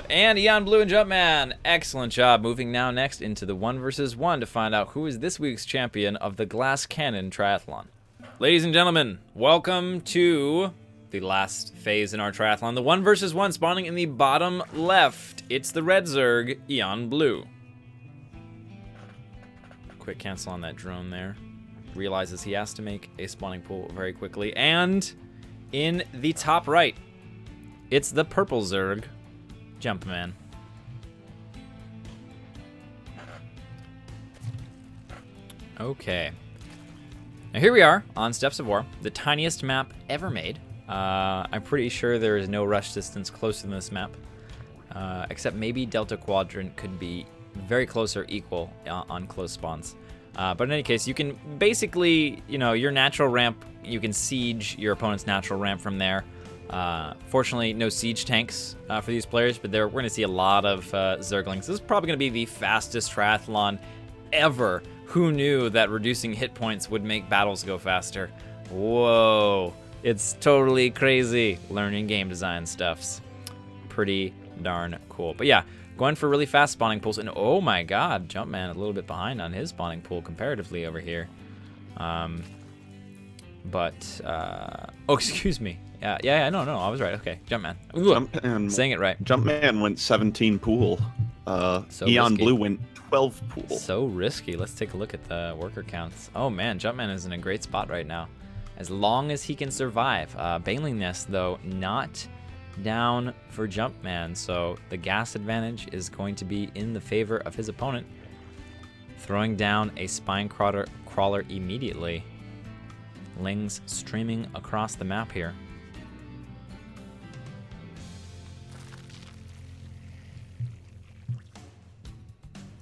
And Eon Blue and Jumpman, excellent job. Moving now next into the 1 versus 1 to find out who is this week's champion of the Glass Cannon Triathlon. Ladies and gentlemen, welcome to the last phase in our triathlon. The 1 versus 1 spawning in the bottom left. It's the red Zerg, Eon Blue. Quick cancel on that drone there. Realizes he has to make a spawning pool very quickly. And in the top right, it's the purple Zerg, Jumpman. Okay. Now here we are on Steps of War, the tiniest map ever made. I'm pretty sure there is no rush distance closer than this map, except maybe Delta Quadrant could be very close or equal on close spawns. But in any case, you can basically, your natural ramp, you can siege your opponent's natural ramp from there. Fortunately, no siege tanks for these players, but we're going to see a lot of Zerglings. This is probably going to be the fastest triathlon ever. Who knew that reducing hit points would make battles go faster? Whoa. It's totally crazy. Learning game design stuff's pretty darn cool. But yeah, going for really fast spawning pools. And oh my god, Jumpman a little bit behind on his spawning pool comparatively over here. Oh, excuse me. Yeah, no, I was right. Okay, Jumpman. Saying it right. Jumpman went 17 pool. So Eon risky. Blue went 12 pool. So risky. Let's take a look at the worker counts. Oh man, Jumpman is in a great spot right now. As long as he can survive. Baneling Nest, though, not down for Jumpman. So the gas advantage is going to be in the favor of his opponent. Throwing down a spine crawler immediately. Lings streaming across the map here.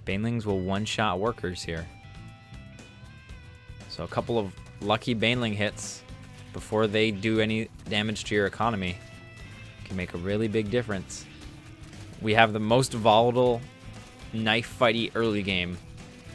Banelings will one-shot workers here. So a couple of lucky Baneling hits before they do any damage to your economy can make a really big difference. We have the most volatile knife fighty early game,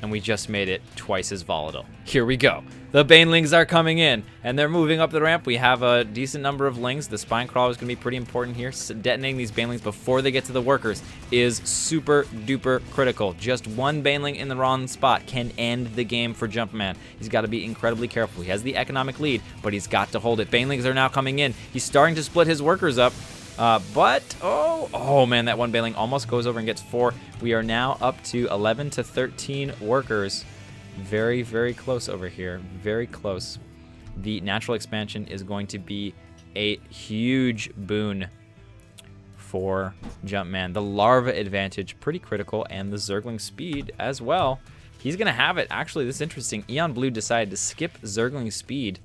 and we just made it twice as volatile. Here we go. The Banelings are coming in, and they're moving up the ramp. We have a decent number of Lings. The Spine Crawler is going to be pretty important here. So detonating these Banelings before they get to the workers is super duper critical. Just one Baneling in the wrong spot can end the game for Jumpman. He's got to be incredibly careful. He has the economic lead, but he's got to hold it. Banelings are now coming in. He's starting to split his workers up. Oh man, that one Baneling almost goes over and gets 4. We are now up to 11 to 13 workers. Very, very close over here. Very close. The natural expansion is going to be a huge boon for Jumpman. The larva advantage, pretty critical, and the Zergling speed as well. He's going to have it. Actually, this is interesting. Eon Blue decided to skip Zergling speed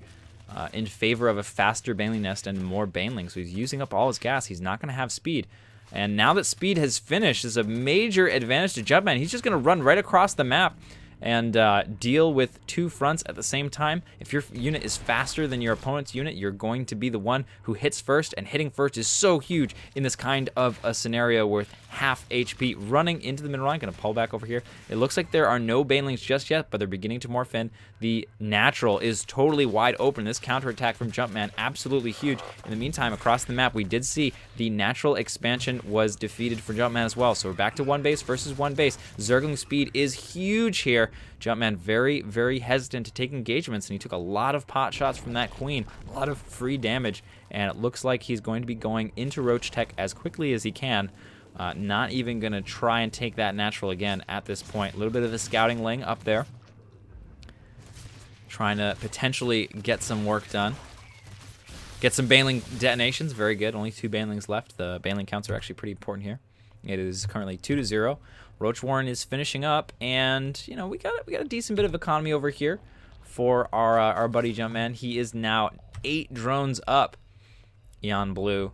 in favor of a faster Baneling nest and more Banelings. So he's using up all his gas. He's not going to have speed. And now that speed has finished, this is a major advantage to Jumpman. He's just going to run right across the map and deal with 2 fronts at the same time. If your unit is faster than your opponent's unit, you're going to be the one who hits first, and hitting first is so huge in this kind of a scenario with half HP. Running into the middle line, gonna pull back over here. It looks like there are no Banelings just yet, but they're beginning to morph in. The natural is totally wide open. This counterattack from Jumpman, absolutely huge. In the meantime, across the map, we did see the natural expansion was defeated for Jumpman as well. So we're back to 1 base versus 1 base. Zergling speed is huge here. Jumpman very, very hesitant to take engagements, and he took a lot of pot shots from that queen, a lot of free damage, and it looks like he's going to be going into Roach Tech as quickly as he can. Not even going to try and take that natural again at this point. A little bit of a scouting ling up there, trying to potentially get some work done. Get some Baneling detonations, very good. Only 2 Banelings left. The Baneling counts are actually pretty important here. It is currently 2 to 0. Roach Warren is finishing up, and you know we got a decent bit of economy over here for our buddy Jumpman. He is now 8 drones up. Eon Blue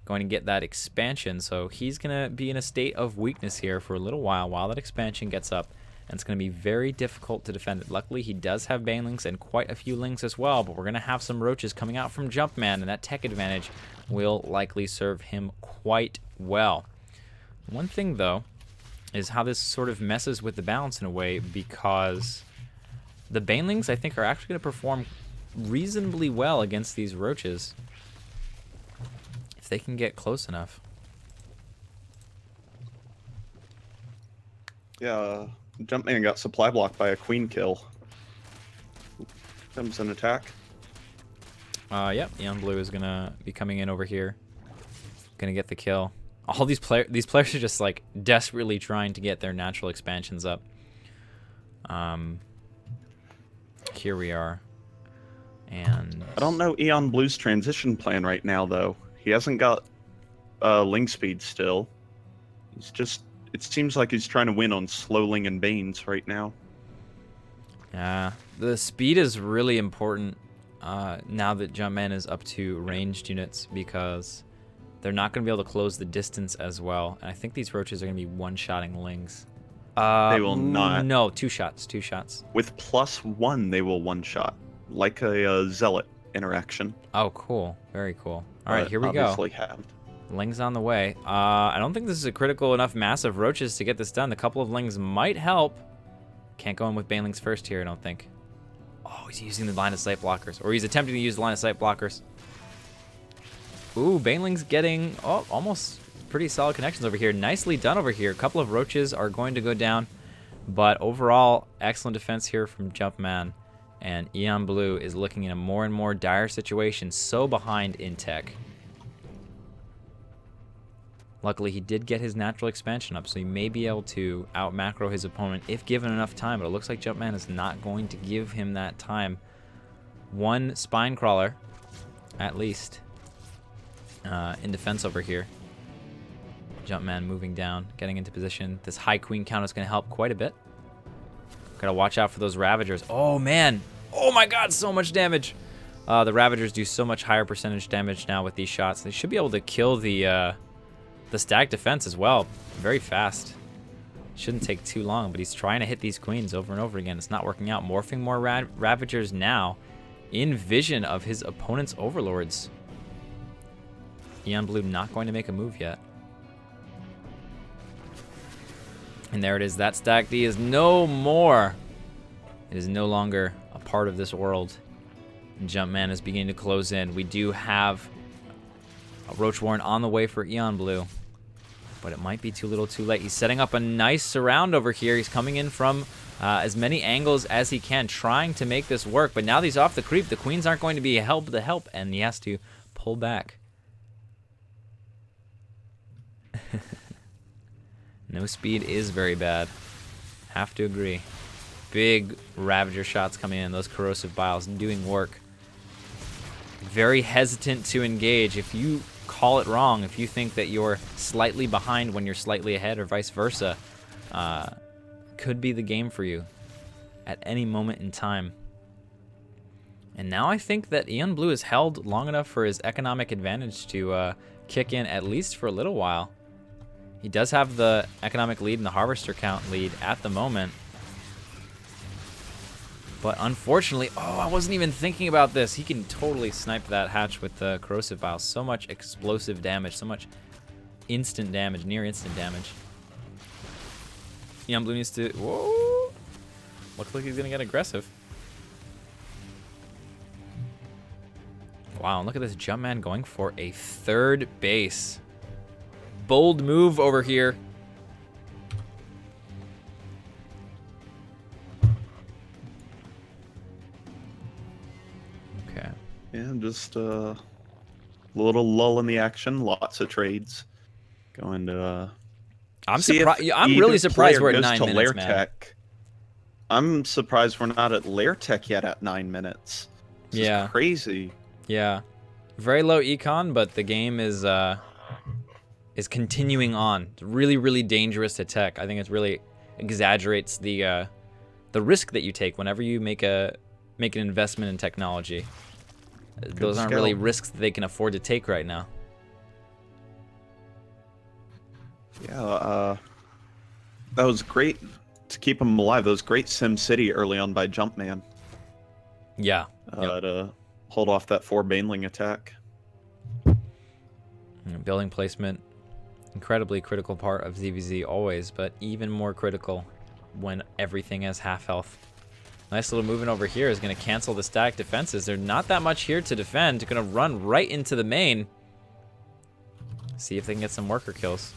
going to get that expansion, so he's gonna be in a state of weakness here for a little while that expansion gets up, and it's gonna be very difficult to defend it. Luckily, he does have Banelings and quite a few Lings as well, but we're gonna have some Roaches coming out from Jumpman, and that tech advantage will likely serve him quite well. One thing though is how this sort of messes with the balance in a way, because the Banelings, I think, are actually going to perform reasonably well against these Roaches if they can get close enough. Yeah, Jumpman got supply blocked by a queen kill. Comes an attack. Yep, Eon Blue is going to be coming in over here. Going to get the kill. All these players are just like desperately trying to get their natural expansions up. Here we are, and I don't know Eon Blue's transition plan right now though. He hasn't got Ling speed still. He's just, it seems like he's trying to win on slow Ling and Banes right now. Yeah, the speed is really important now that Jumpman is up to ranged units, because they're not going to be able to close the distance as well. And I think these Roaches are going to be one-shotting Lings. They will not. No, 2 shots, 2 shots. With +1, they will one-shot, like a Zealot interaction. Oh, cool. Very cool. All right, here we go. Obviously halved. Lings on the way. I don't think this is a critical enough mass of Roaches to get this done. A couple of Lings might help. Can't go in with Banelings first here, I don't think. Oh, he's using the line of sight blockers. Or he's attempting to use the line of sight blockers. Ooh, Baneling's getting almost pretty solid connections over here. Nicely done over here. A couple of Roaches are going to go down, but overall, excellent defense here from Jumpman. And Eon Blue is looking in a more and more dire situation, so behind in tech. Luckily, he did get his natural expansion up, so he may be able to out-macro his opponent if given enough time, but it looks like Jumpman is not going to give him that time. 1 spine crawler, at least, in defense over here. Jumpman moving down, getting into position. This high queen count is going to help quite a bit. Gotta watch out for those Ravagers. Oh, man. Oh, my God, so much damage. The Ravagers do so much higher percentage damage now with these shots. They should be able to kill the stack defense as well very fast. Shouldn't take too long, but he's trying to hit these queens over and over again. It's not working out. Morphing more Ravagers now in vision of his opponent's overlords. Eon Blue not going to make a move yet. And there it is. That stack D is no more. It is no longer a part of this world. And Jumpman is beginning to close in. We do have a Roach Warren on the way for Eon Blue, but it might be too little too late. He's setting up a nice surround over here. He's coming in from as many angles as he can, trying to make this work, but now that he's off the creep, the queens aren't going to be help, and he has to pull back. No speed is very bad. Have to agree. Big Ravager shots coming in. Those corrosive biles doing work. Very hesitant to engage. If you call it wrong, if you think that you're slightly behind when you're slightly ahead or vice versa, could be the game for you at any moment in time. And now I think that Eon Blue is held long enough for his economic advantage to kick in at least for a little while. He does have the economic lead and the harvester count lead at the moment. But unfortunately, oh, I wasn't even thinking about this. He can totally snipe that hatch with the corrosive bile. So much explosive damage, so much instant damage, near instant damage. Eon Blue needs to, whoa. Looks like he's gonna get aggressive. Wow, and look at this Jumpman going for a third base. Bold move over here. Okay. Yeah, just a little lull in the action. Lots of trades. Going to. I'm surprised. I'm really surprised we're at 9 minutes, man. I'm surprised we're not at Lairtech yet at 9 minutes. This is crazy. Yeah, very low econ, but the game is continuing on. It's really, really dangerous to tech. I think it really exaggerates the risk that you take whenever you make an investment in technology. Those aren't really risks that they can afford to take right now. Yeah, that was great to keep them alive. That was great SimCity early on by Jumpman. Yeah. To hold off that 4 Baneling attack. Building placement, incredibly critical part of ZVZ always, but even more critical when everything has half health. Nice little movement over here is going to cancel the static defenses. There's not that much here to defend. Going to run right into the main. See if they can get some worker kills.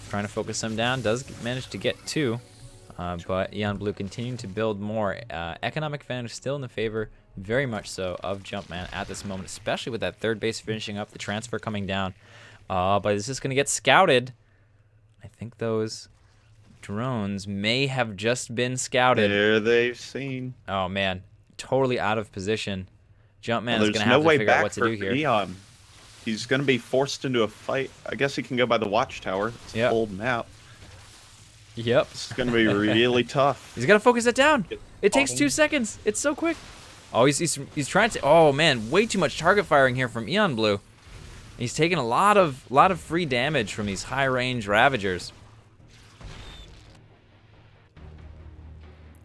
Trying to focus them down. Does manage to get 2. But Eon Blue continuing to build more. Economic advantage still in the favor, very much so, of Jumpman at this moment, especially with that third base finishing up, the transfer coming down. But this is going to get scouted. I think those drones may have just been scouted. There they've seen. Oh, man. Totally out of position. Jumpman is going to have to figure out what to do here. Eon. He's going to be forced into a fight. I guess he can go by the watchtower. It's an old map. Yep. It's going to be really tough. He's got to focus it down. It takes 2 seconds. It's so quick. Oh, he's trying to. Oh man, way too much target firing here from Eon Blue. He's taking a lot of free damage from these high range Ravagers.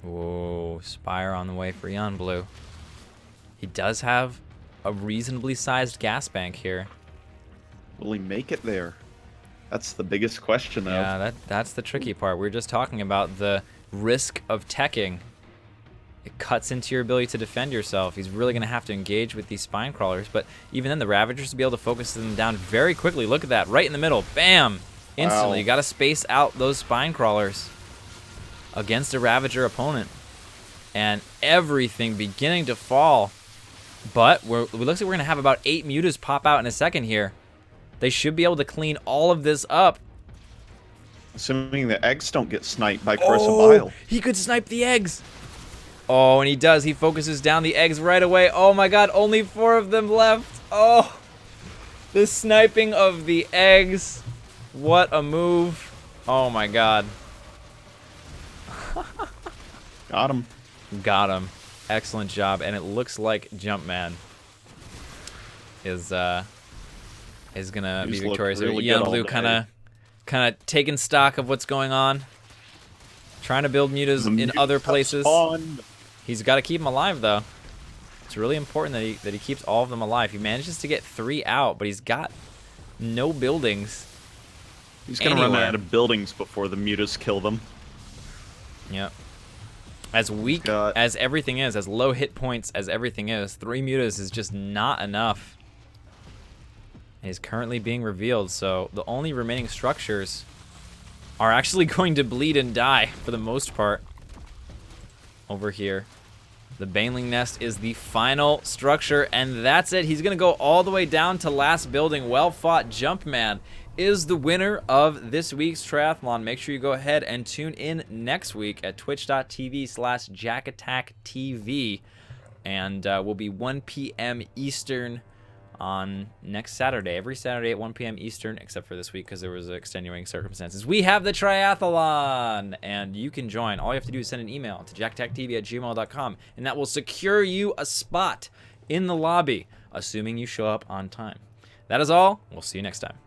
Whoa, Spire on the way for Eon Blue. He does have a reasonably sized gas bank here. Will he make it there? That's the biggest question, though. Yeah, that's the tricky part. We were just talking about the risk of teching. It cuts into your ability to defend yourself. He's really going to have to engage with these spine crawlers, but even then, the Ravagers will be able to focus them down very quickly. Look at that, right in the middle. Bam! Instantly. Wow. You got to space out those spine crawlers against a Ravager opponent. And everything beginning to fall. But it looks like we're going to have about 8 mutas pop out in a second here. They should be able to clean all of this up. Assuming the eggs don't get sniped by corrosive bile. He could snipe the eggs. Oh, and he does. He focuses down the eggs right away. Oh my god, only 4 of them left. Oh, the sniping of the eggs. What a move. Oh my god. Got him. Got him. Excellent job. And it looks like Jumpman is gonna be victorious. Really Eon Blue kind of taking stock of what's going on. Trying to build mutas in other places. He's got to keep them alive, though. It's really important that he keeps all of them alive. He manages to get 3 out, but he's got no buildings. He's going to run out of buildings before the mutas kill them. Yep. As weak as everything is, as low hit points as everything is, 3 mutas is just not enough. He's currently being revealed, so the only remaining structures are actually going to bleed and die for the most part. Over here, the Baneling Nest is the final structure, and that's it. He's gonna go all the way down to last building. Well fought, Jumpman. is the winner of this week's triathlon. Make sure you go ahead and tune in next week at twitch.tv/JaKaTaKtv. And will be 1 p.m. Eastern on next Saturday. Every Saturday at 1 p.m. Eastern, except for this week because there was extenuating circumstances. We have the triathlon, and you can join. All you have to do is send an email to JaKaTaKtv@gmail.com, and that will secure you a spot in the lobby, assuming you show up on time. That is all. We'll see you next time.